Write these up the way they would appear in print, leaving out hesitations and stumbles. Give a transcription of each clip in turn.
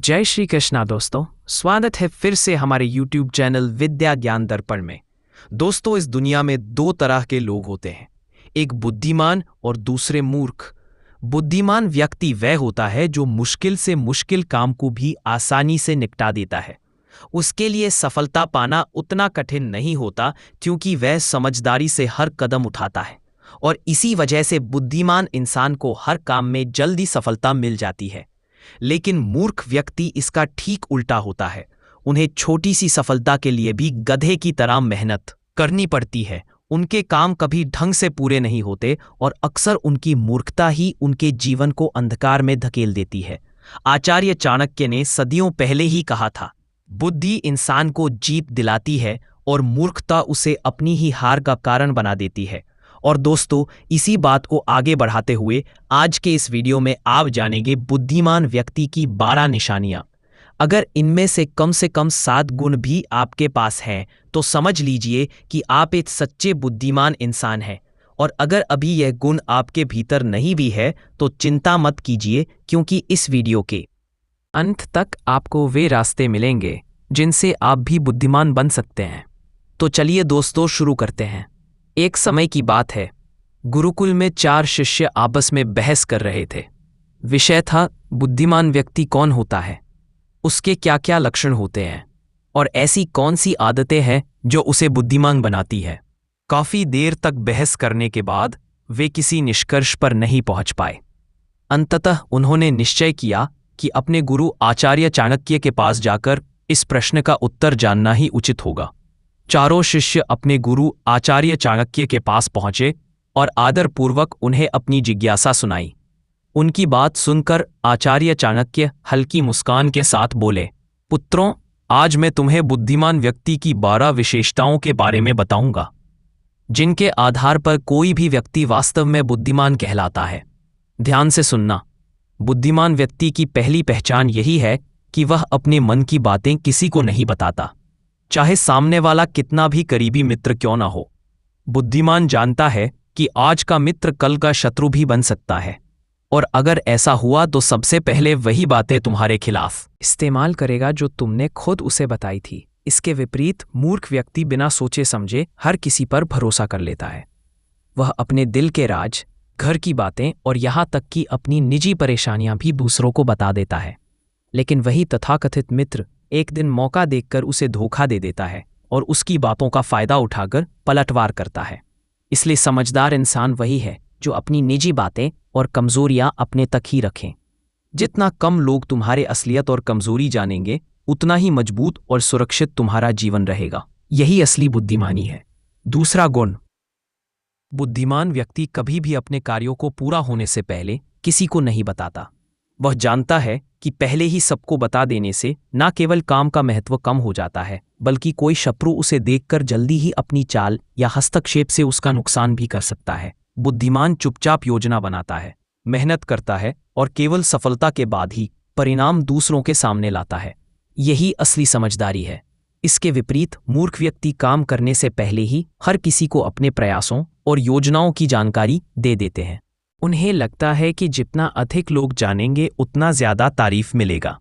जय श्री कृष्णा दोस्तों, स्वागत है फिर से हमारे YouTube चैनल विद्या ज्ञान दर्पण में। दोस्तों, इस दुनिया में दो तरह के लोग होते हैं, एक बुद्धिमान और दूसरे मूर्ख। बुद्धिमान व्यक्ति वह होता है जो मुश्किल से मुश्किल काम को भी आसानी से निपटा देता है। उसके लिए सफलता पाना उतना कठिन नहीं होता क्योंकि वह समझदारी से हर कदम उठाता है और इसी वजह से बुद्धिमान इंसान को हर काम में जल्दी सफलता मिल जाती है। लेकिन मूर्ख व्यक्ति इसका ठीक उल्टा होता है। उन्हें छोटी सी सफलता के लिए भी गधे की तरह मेहनत करनी पड़ती है। उनके काम कभी ढंग से पूरे नहीं होते और अक्सर उनकी मूर्खता ही उनके जीवन को अंधकार में धकेल देती है। आचार्य चाणक्य ने सदियों पहले ही कहा था, बुद्धि इंसान को जीत दिलाती है और मूर्खता उसे अपनी ही हार का कारण बना देती है। और दोस्तों, इसी बात को आगे बढ़ाते हुए आज के इस वीडियो में आप जानेंगे बुद्धिमान व्यक्ति की 12 निशानियां। अगर इनमें से कम 7 गुण भी आपके पास हैं तो समझ लीजिए कि आप एक सच्चे बुद्धिमान इंसान हैं। और अगर अभी यह गुण आपके भीतर नहीं भी है तो चिंता मत कीजिए, क्योंकि इस वीडियो के अंत तक आपको वे रास्ते मिलेंगे जिनसे आप भी बुद्धिमान बन सकते हैं। तो चलिए दोस्तों, शुरू करते हैं। एक समय की बात है, गुरुकुल में 4 शिष्य आपस में बहस कर रहे थे। विषय था, बुद्धिमान व्यक्ति कौन होता है, उसके क्या क्या लक्षण होते हैं और ऐसी कौन सी आदतें हैं जो उसे बुद्धिमान बनाती है। काफी देर तक बहस करने के बाद वे किसी निष्कर्ष पर नहीं पहुंच पाए। अंततः उन्होंने निश्चय किया कि अपने गुरु आचार्य चाणक्य के पास जाकर इस प्रश्न का उत्तर जानना ही उचित होगा। चारों शिष्य अपने गुरु आचार्य चाणक्य के पास पहुंचे और आदरपूर्वक उन्हें अपनी जिज्ञासा सुनाई। उनकी बात सुनकर आचार्य चाणक्य हल्की मुस्कान के साथ बोले, पुत्रों, आज मैं तुम्हें बुद्धिमान व्यक्ति की 12 विशेषताओं के बारे में बताऊंगा, जिनके आधार पर कोई भी व्यक्ति वास्तव में बुद्धिमान कहलाता है। ध्यान से सुनना। बुद्धिमान व्यक्ति की पहली पहचान यही है कि वह अपने मन की बातें किसी को नहीं बताता, चाहे सामने वाला कितना भी करीबी मित्र क्यों ना हो। बुद्धिमान जानता है कि आज का मित्र कल का शत्रु भी बन सकता है, और अगर ऐसा हुआ तो सबसे पहले वही बातें तुम्हारे खिलाफ इस्तेमाल करेगा जो तुमने खुद उसे बताई थी। इसके विपरीत मूर्ख व्यक्ति बिना सोचे समझे हर किसी पर भरोसा कर लेता है। वह अपने दिल के राज, घर की बातें और यहाँ तक कि अपनी निजी परेशानियां भी दूसरों को बता देता है। लेकिन वही तथाकथित मित्र एक दिन मौका देखकर उसे धोखा दे देता है और उसकी बातों का फायदा उठाकर पलटवार करता है। इसलिए समझदार इंसान वही है जो अपनी निजी बातें और कमजोरियां अपने तक ही रखें। जितना कम लोग तुम्हारे असलियत और कमजोरी जानेंगे, उतना ही मजबूत और सुरक्षित तुम्हारा जीवन रहेगा। यही असली बुद्धिमानी है। दूसरा गुण, बुद्धिमान व्यक्ति कभी भी अपने कार्यों को पूरा होने से पहले किसी को नहीं बताता। वह जानता है कि पहले ही सबको बता देने से न केवल काम का महत्व कम हो जाता है, बल्कि कोई शत्रु उसे देखकर जल्दी ही अपनी चाल या हस्तक्षेप से उसका नुकसान भी कर सकता है। बुद्धिमान चुपचाप योजना बनाता है, मेहनत करता है और केवल सफलता के बाद ही परिणाम दूसरों के सामने लाता है। यही असली समझदारी है। इसके विपरीत मूर्ख व्यक्ति काम करने से पहले ही हर किसी को अपने प्रयासों और योजनाओं की जानकारी दे देते हैं। उन्हें लगता है कि जितना अधिक लोग जानेंगे उतना ज्यादा तारीफ मिलेगा,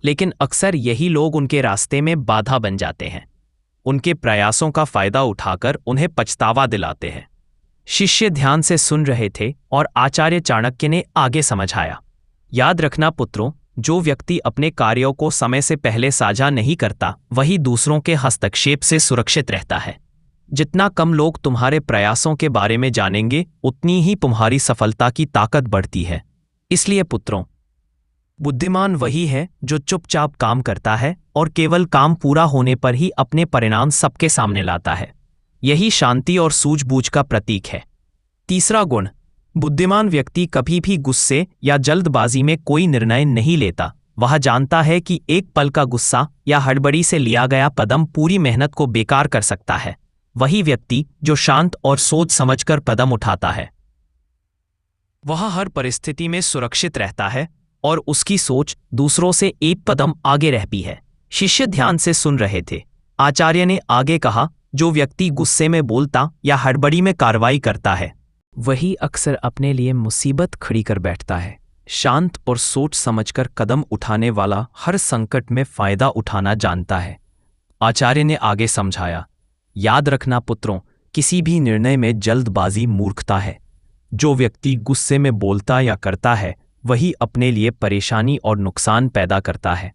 लेकिन अक्सर यही लोग उनके रास्ते में बाधा बन जाते हैं। उनके प्रयासों का फायदा उठाकर उन्हें पछतावा दिलाते हैं। शिष्य ध्यान से सुन रहे थे और आचार्य चाणक्य ने आगे समझाया, याद रखना पुत्रों, जो व्यक्ति अपने कार्यों को समय से पहले साझा नहीं करता, वही दूसरों के हस्तक्षेप से सुरक्षित रहता है। जितना कम लोग तुम्हारे प्रयासों के बारे में जानेंगे, उतनी ही तुम्हारी सफलता की ताकत बढ़ती है। इसलिए पुत्रों, बुद्धिमान वही है जो चुपचाप काम करता है और केवल काम पूरा होने पर ही अपने परिणाम सबके सामने लाता है। यही शांति और सूझबूझ का प्रतीक है। तीसरा गुण, बुद्धिमान व्यक्ति कभी भी गुस्से या जल्दबाजी में कोई निर्णय नहीं लेता। वह जानता है कि एक पल का गुस्सा या हड़बड़ी से लिया गया कदम पूरी मेहनत को बेकार कर सकता है। वही व्यक्ति जो शांत और सोच समझकर कदम उठाता है, वह हर परिस्थिति में सुरक्षित रहता है और उसकी सोच दूसरों से एक कदम आगे रहती है। शिष्य ध्यान से सुन रहे थे। आचार्य ने आगे कहा, जो व्यक्ति गुस्से में बोलता या हड़बड़ी में कार्रवाई करता है, वही अक्सर अपने लिए मुसीबत खड़ी कर बैठता है। शांत और सोच समझकर कदम उठाने वाला हर संकट में फायदा उठाना जानता है। आचार्य ने आगे समझाया, याद रखना पुत्रों, किसी भी निर्णय में जल्दबाजी मूर्खता है। जो व्यक्ति गुस्से में बोलता या करता है वही अपने लिए परेशानी और नुकसान पैदा करता है,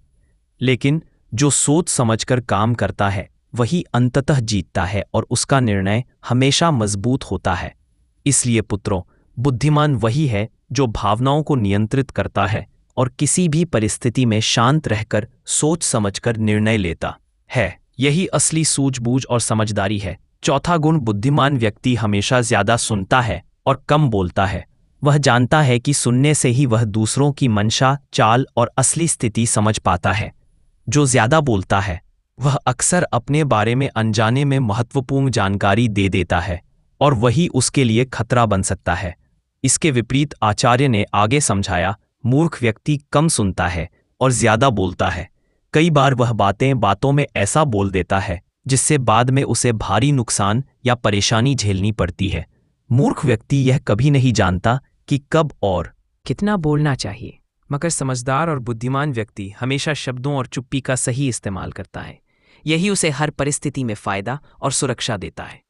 लेकिन जो सोच समझकर काम करता है वही अंततः जीतता है और उसका निर्णय हमेशा मजबूत होता है। इसलिए पुत्रों, बुद्धिमान वही है जो भावनाओं को नियंत्रित करता है और किसी भी परिस्थिति में शांत रहकर सोच समझकर निर्णय लेता है। यही असली सूझबूझ और समझदारी है। चौथा गुण, बुद्धिमान व्यक्ति हमेशा ज्यादा सुनता है और कम बोलता है। वह जानता है कि सुनने से ही वह दूसरों की मंशा, चाल और असली स्थिति समझ पाता है। जो ज्यादा बोलता है वह अक्सर अपने बारे में अनजाने में महत्वपूर्ण जानकारी दे देता है और वही उसके लिए खतरा बन सकता है। इसके विपरीत आचार्य ने आगे समझाया, मूर्ख व्यक्ति कम सुनता है और ज्यादा बोलता है। कई बार वह बातों में ऐसा बोल देता है जिससे बाद में उसे भारी नुकसान या परेशानी झेलनी पड़ती है। मूर्ख व्यक्ति यह कभी नहीं जानता कि कब और कितना बोलना चाहिए, मगर समझदार और बुद्धिमान व्यक्ति हमेशा शब्दों और चुप्पी का सही इस्तेमाल करता है। यही उसे हर परिस्थिति में फायदा और सुरक्षा देता है।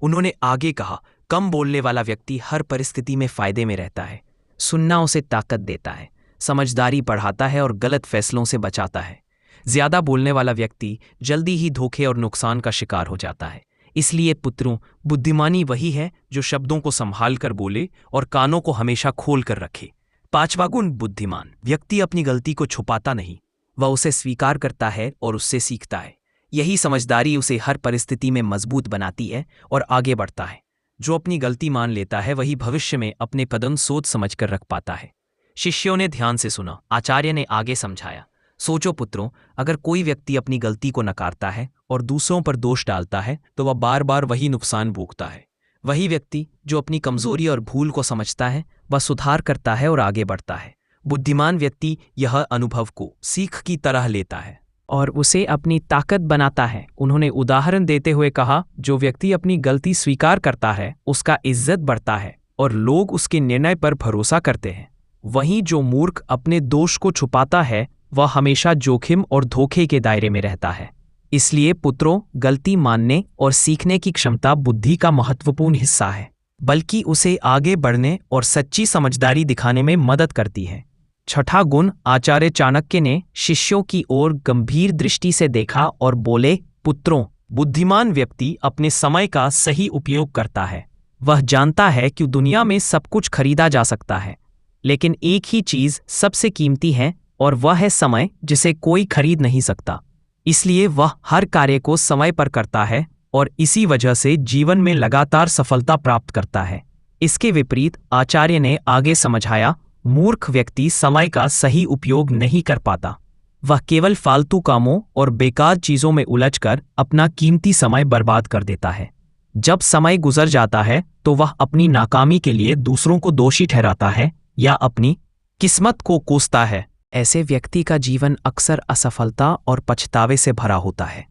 उन्होंने आगे कहा, कम बोलने वाला व्यक्ति हर परिस्थिति में फायदे में रहता है। सुनना उसे ताकत देता है, समझदारी बढ़ाता है और गलत फैसलों से बचाता है। ज्यादा बोलने वाला व्यक्ति जल्दी ही धोखे और नुकसान का शिकार हो जाता है। इसलिए पुत्रों, बुद्धिमानी वही है जो शब्दों को संभाल कर बोले और कानों को हमेशा खोल कर रखे। पांचवा गुण, बुद्धिमान व्यक्ति अपनी गलती को छुपाता नहीं, वह उसे स्वीकार करता है और उससे सीखता है। यही समझदारी उसे हर परिस्थिति में मजबूत बनाती है और आगे बढ़ता है। जो अपनी गलती मान लेता है वही भविष्य में अपने कदम सोच समझकर रख पाता है। शिष्यों ने ध्यान से सुना। आचार्य ने आगे समझाया, सोचो पुत्रों, अगर कोई व्यक्ति अपनी गलती को नकारता है और दूसरों पर दोष डालता है तो वह बार बार वही नुकसान भोगता है। वही व्यक्ति जो अपनी कमजोरी और भूल को समझता है वह सुधार करता है और आगे बढ़ता है। बुद्धिमान व्यक्ति यह अनुभव को सीख की तरह लेता है और उसे अपनी ताकत बनाता है। उन्होंने उदाहरण देते हुए कहा, जो व्यक्ति अपनी गलती स्वीकार करता है उसका इज्जत बढ़ता है और लोग उसके निर्णय पर भरोसा करते हैं। वहीं जो मूर्ख अपने दोष को छुपाता है वह हमेशा जोखिम और धोखे के दायरे में रहता है। इसलिए पुत्रों, गलती मानने और सीखने की क्षमता बुद्धि का महत्वपूर्ण हिस्सा है, बल्कि उसे आगे बढ़ने और सच्ची समझदारी दिखाने में मदद करती है। छठा गुण, आचार्य चाणक्य ने शिष्यों की ओर गंभीर दृष्टि से देखा और बोले, पुत्रों, बुद्धिमान व्यक्ति अपने समय का सही उपयोग करता है। वह जानता है कि दुनिया में सब कुछ खरीदा जा सकता है, लेकिन एक ही चीज सबसे कीमती है और वह है समय, जिसे कोई खरीद नहीं सकता। इसलिए वह हर कार्य को समय पर करता है और इसी वजह से जीवन में लगातार सफलता प्राप्त करता है। इसके विपरीत आचार्य ने आगे समझाया, मूर्ख व्यक्ति समय का सही उपयोग नहीं कर पाता। वह केवल फालतू कामों और बेकार चीजों में उलझकर अपना कीमती समय बर्बाद कर देता है। जब समय गुजर जाता है तो वह अपनी नाकामी के लिए दूसरों को दोषी ठहराता है या अपनी किस्मत को कोसता है। ऐसे व्यक्ति का जीवन अक्सर असफलता और पछतावे से भरा होता है।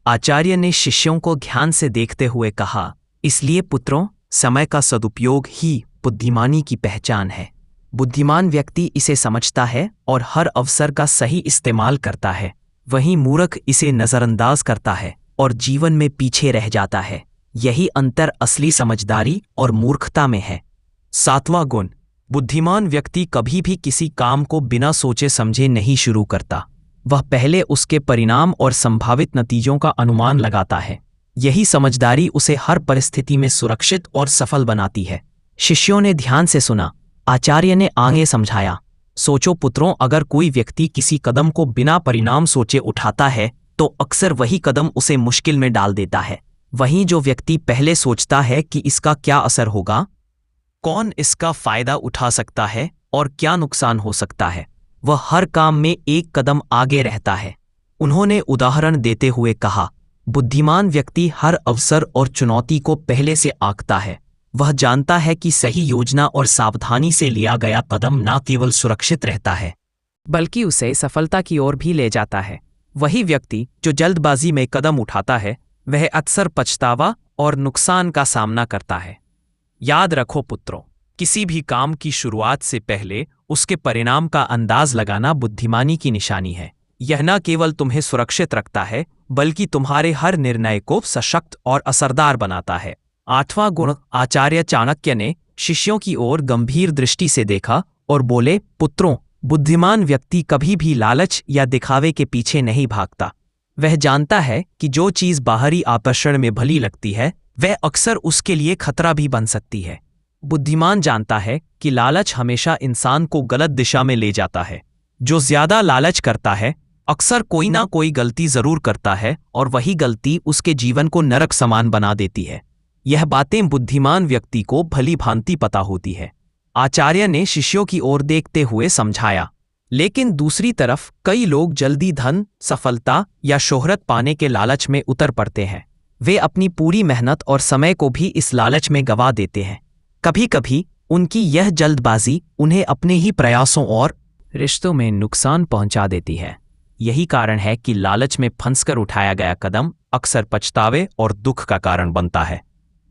आचार्य ने शिष्यों को ध्यान से देखते हुए कहा, इसलिए पुत्रों, समय का सदुपयोग ही बुद्धिमानी की पहचान है। बुद्धिमान व्यक्ति इसे समझता है और हर अवसर का सही इस्तेमाल करता है। वहीं मूर्ख इसे नजरअंदाज करता है और जीवन में पीछे रह जाता है। यही अंतर असली समझदारी और मूर्खता में है। सातवां गुण, बुद्धिमान व्यक्ति कभी भी किसी काम को बिना सोचे समझे नहीं शुरू करता। वह पहले उसके परिणाम और संभावित नतीजों का अनुमान लगाता है। यही समझदारी उसे हर परिस्थिति में सुरक्षित और सफल बनाती है। शिष्यों ने ध्यान से सुना। आचार्य ने आगे समझाया, सोचो पुत्रों, अगर कोई व्यक्ति किसी कदम को बिना परिणाम सोचे उठाता है तो अक्सर वही कदम उसे मुश्किल में डाल देता है। वहीं जो व्यक्ति पहले सोचता है कि इसका क्या असर होगा, कौन इसका फायदा उठा सकता है और क्या नुकसान हो सकता है, वह हर काम में एक कदम आगे रहता है। उन्होंने उदाहरण देते हुए कहा, बुद्धिमान व्यक्ति हर अवसर और चुनौती को पहले से आंकता है। वह जानता है कि सही योजना और सावधानी से लिया गया कदम न केवल सुरक्षित रहता है बल्कि उसे सफलता की ओर भी ले जाता है। वही व्यक्ति जो जल्दबाजी में कदम उठाता है वह अक्सर पछतावा और नुकसान का सामना करता है। याद रखो पुत्रों, किसी भी काम की शुरुआत से पहले उसके परिणाम का अंदाज लगाना बुद्धिमानी की निशानी है। यह न केवल तुम्हें सुरक्षित रखता है बल्कि तुम्हारे हर निर्णय को सशक्त और असरदार बनाता है। 8वां गुण, आचार्य चाणक्य ने शिष्यों की ओर गंभीर दृष्टि से देखा और बोले, पुत्रों, बुद्धिमान व्यक्ति कभी भी लालच या दिखावे के पीछे नहीं भागता। वह जानता है कि जो चीज बाहरी आकर्षण में भली लगती है वह अक्सर उसके लिए खतरा भी बन सकती है। बुद्धिमान जानता है कि लालच हमेशा इंसान को गलत दिशा में ले जाता है। जो ज्यादा लालच करता है अक्सर कोई ना कोई गलती जरूर करता है और वही गलती उसके जीवन को नरक समान बना देती है। यह बातें बुद्धिमान व्यक्ति को भली भांति पता होती है। आचार्य ने शिष्यों की ओर देखते हुए समझाया, लेकिन दूसरी तरफ कई लोग जल्दी धन, सफलता या शोहरत पाने के लालच में उतर पड़ते हैं। वे अपनी पूरी मेहनत और समय को भी इस लालच में गंवा देते हैं। कभी कभी उनकी यह जल्दबाजी उन्हें अपने ही प्रयासों और रिश्तों में नुकसान पहुंचा देती है। यही कारण है कि लालच में फंसकर उठाया गया कदम अक्सर पछतावे और दुख का कारण बनता है।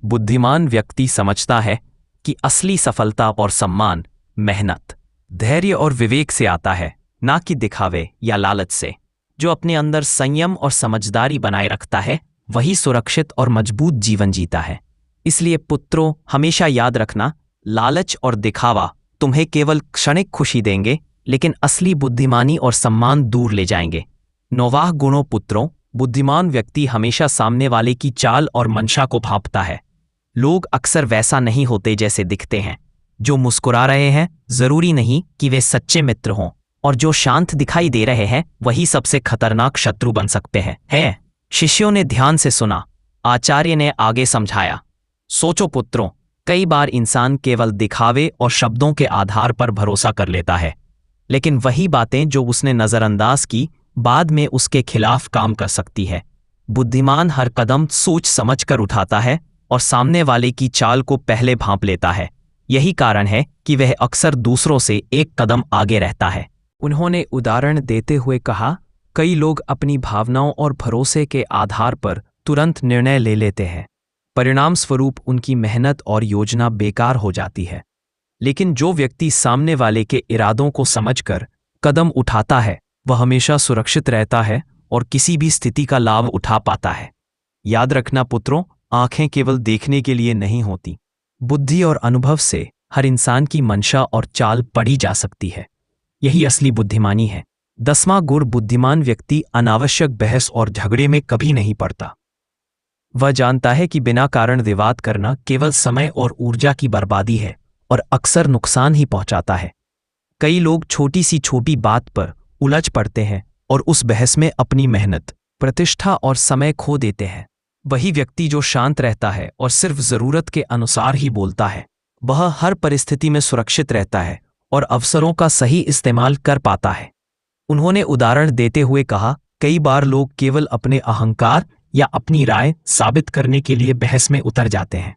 बुद्धिमान व्यक्ति समझता है कि असली सफलता और सम्मान मेहनत, धैर्य और विवेक से आता है, ना कि दिखावे या लालच से। जो अपने अंदर संयम और समझदारी बनाए रखता है वही सुरक्षित और मजबूत जीवन जीता है। इसलिए पुत्रों, हमेशा याद रखना, लालच और दिखावा तुम्हें केवल क्षणिक खुशी देंगे लेकिन असली बुद्धिमानी और सम्मान दूर ले जाएंगे। 9वां गुणों, पुत्रों, बुद्धिमान व्यक्ति हमेशा सामने वाले की चाल और मंशा को भांपता है। लोग अक्सर वैसा नहीं होते जैसे दिखते हैं। जो मुस्कुरा रहे हैं जरूरी नहीं कि वे सच्चे मित्र हों, और जो शांत दिखाई दे रहे हैं वही सबसे खतरनाक शत्रु बन सकते हैं। शिष्यों ने ध्यान से सुना। आचार्य ने आगे समझाया, सोचो पुत्रों, कई बार इंसान केवल दिखावे और शब्दों के आधार पर भरोसा कर लेता है, लेकिन वही बातें जो उसने नजरअंदाज की बाद में उसके खिलाफ काम कर सकती है। बुद्धिमान हर कदम सोच समझ कर उठाता है और सामने वाले की चाल को पहले भांप लेता है। यही कारण है कि वह अक्सर दूसरों से एक कदम आगे रहता है। उन्होंने उदाहरण देते हुए कहा, कई लोग अपनी भावनाओं और भरोसे के आधार पर तुरंत निर्णय ले लेते हैं। परिणाम स्वरूप उनकी मेहनत और योजना बेकार हो जाती है। लेकिन जो व्यक्ति सामने वाले के इरादों को समझकर कदम उठाता है वह हमेशा सुरक्षित रहता है और किसी भी स्थिति का लाभ उठा पाता है। याद रखना पुत्रों, आंखें केवल देखने के लिए नहीं होती। बुद्धि और अनुभव से हर इंसान की मंशा और चाल पढ़ी जा सकती है। यही असली बुद्धिमानी है। 10वां गुण, बुद्धिमान व्यक्ति अनावश्यक बहस और झगड़े में कभी नहीं पड़ता। वह जानता है कि बिना कारण विवाद करना केवल समय और ऊर्जा की बर्बादी है और अक्सर नुकसान ही पहुंचाता है। कई लोग छोटी सी छोटी बात पर उलझ पड़ते हैं और उस बहस में अपनी मेहनत, प्रतिष्ठा और समय खो देते हैं। वही व्यक्ति जो शांत रहता है और सिर्फ जरूरत के अनुसार ही बोलता है, वह हर परिस्थिति में सुरक्षित रहता है और अवसरों का सही इस्तेमाल कर पाता है। उन्होंने उदाहरण देते हुए कहा, कई बार लोग केवल अपने अहंकार या अपनी राय साबित करने के लिए बहस में उतर जाते हैं।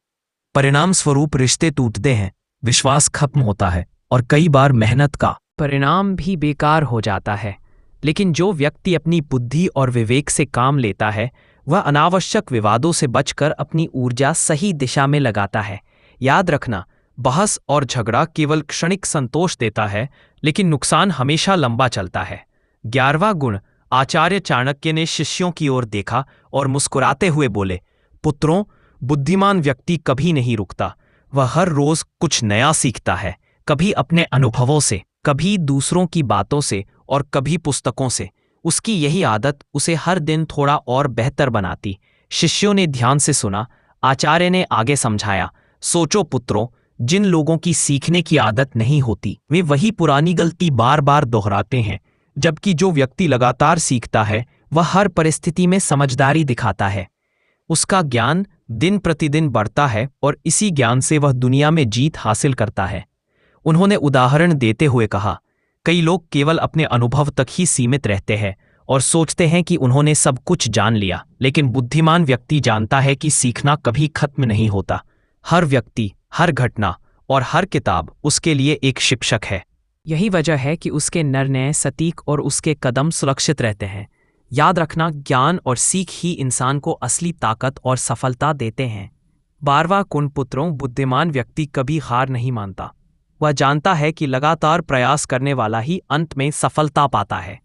परिणाम स्वरूप रिश्ते टूटते हैं, विश्वास खत्म होता है और कई बार मेहनत का परिणाम भी बेकार हो जाता है। लेकिन जो व्यक्ति अपनी बुद्धि और विवेक से काम लेता है वह अनावश्यक विवादों से बचकर अपनी ऊर्जा सही दिशा में लगाता है। याद रखना, बहस और झगड़ा केवल क्षणिक संतोष देता है लेकिन नुकसान हमेशा लंबा चलता है। 11वां गुण, आचार्य चाणक्य ने शिष्यों की ओर देखा और मुस्कुराते हुए बोले, पुत्रों, बुद्धिमान व्यक्ति कभी नहीं रुकता। वह हर रोज कुछ नया सीखता है, कभी अपने अनुभवों से, कभी दूसरों की बातों से और कभी पुस्तकों से। उसकी यही आदत उसे हर दिन थोड़ा और बेहतर बनाती। शिष्यों ने ध्यान से सुना। आचार्य ने आगे समझाया, सोचो पुत्रों, जिन लोगों की सीखने की आदत नहीं होती वे वही पुरानी गलती बार बार दोहराते हैं, जबकि जो व्यक्ति लगातार सीखता है वह हर परिस्थिति में समझदारी दिखाता है। उसका ज्ञान दिन प्रतिदिन बढ़ता है और इसी ज्ञान से वह दुनिया में जीत हासिल करता है। उन्होंने उदाहरण देते हुए कहा, कई लोग केवल अपने अनुभव तक ही सीमित रहते हैं और सोचते हैं कि उन्होंने सब कुछ जान लिया, लेकिन बुद्धिमान व्यक्ति जानता है कि सीखना कभी खत्म नहीं होता। हर व्यक्ति, हर घटना और हर किताब उसके लिए एक शिक्षक है। यही वजह है कि उसके निर्णय सटीक और उसके कदम सुरक्षित रहते हैं। याद रखना, ज्ञान और सीख ही इंसान को असली ताकत और सफलता देते हैं। 12वां गुण पुत्रों, बुद्धिमान व्यक्ति कभी हार नहीं मानता। वह जानता है कि लगातार प्रयास करने वाला ही अंत में सफलता पाता है।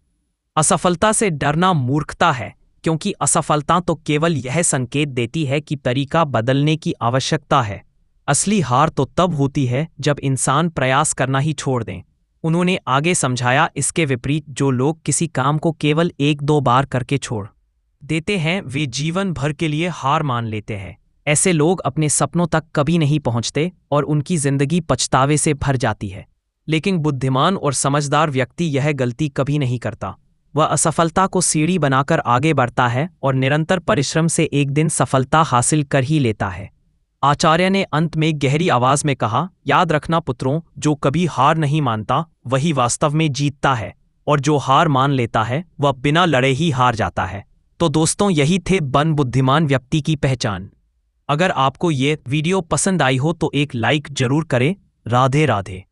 असफलता से डरना मूर्खता है, क्योंकि असफलता तो केवल यह संकेत देती है कि तरीका बदलने की आवश्यकता है। असली हार तो तब होती है जब इंसान प्रयास करना ही छोड़ दें। उन्होंने आगे समझाया, इसके विपरीत जो लोग किसी काम को केवल 1-2 बार करके छोड़ देते हैं वे जीवन भर के लिए हार मान लेते हैं। ऐसे लोग अपने सपनों तक कभी नहीं पहुंचते और उनकी जिंदगी पछतावे से भर जाती है। लेकिन बुद्धिमान और समझदार व्यक्ति यह गलती कभी नहीं करता। वह असफलता को सीढ़ी बनाकर आगे बढ़ता है और निरंतर परिश्रम से एक दिन सफलता हासिल कर ही लेता है। आचार्य ने अंत में गहरी आवाज में कहा, याद रखना पुत्रों, जो कभी हार नहीं मानता वही वास्तव में जीतता है, और जो हार मान लेता है वह बिना लड़े ही हार जाता है। तो दोस्तों, यही थे बन बुद्धिमान व्यक्ति की पहचान। अगर आपको ये वीडियो पसंद आई हो तो एक लाइक जरूर करें। राधे राधे।